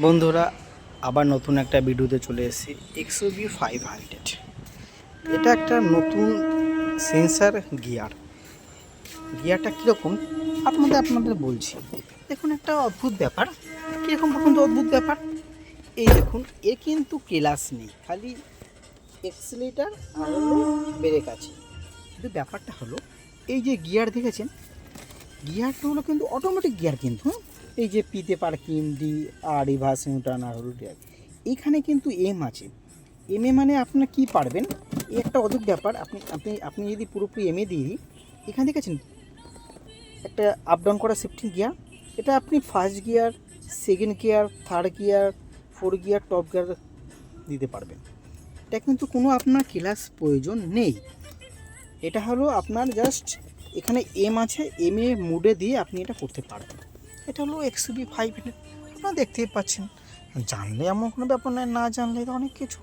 বন্ধুরা, আবার নতুন একটা ভিডিওতে চলে এসেছি। XUV 500 এটা একটা নতুন সেন্সার গিয়ারটা কীরকম আপনাদের বলছি। দেখুন, একটা অদ্ভুত ব্যাপার। কীরকম বলুন তো অদ্ভুত ব্যাপার। এই দেখুন, এর কিন্তু ক্লাস নেই, খালি এক্সিলেটার আর হলো ব্রেক আছে। কিন্তু ব্যাপারটা হলো, এই যে গিয়ার দেখেছেন, গিয়ারটা হলো কিন্তু অটোমেটিক গিয়ার কিন্তু। এই যে পিতে পার্কিং, ডি আর রিভার্স নিউট্রাল আর হলো ড্রাইভ। এইখানে কিন্তু এম আছে। এম এ মানে আপনার কি পারবেন, এই একটা অদ্ভুত ব্যাপার। আপনি আপনি আপনি যদি পুরোপুরি এম এ দিয়ে দিই, এখানে দেখেছেন একটা আপ ডাউন করা শিফটিং গিয়ার। এটা আপনি first gear, second gear, third gear, fourth gear, top gear দিতে পারবেন। এটা কিন্তু কোনো আপনার ক্লাস প্রয়োজন নেই। এটা হলো আপনার জাস্ট এখানে এম আছে, এম এ মুডে দিয়ে আপনি এটা করতে পারবেন। এটা হলো XUV 500, আপনারা দেখতেই পাচ্ছেন। জানলে এমন কোনো ব্যাপার নয়, না জানলে তো অনেক কিছু।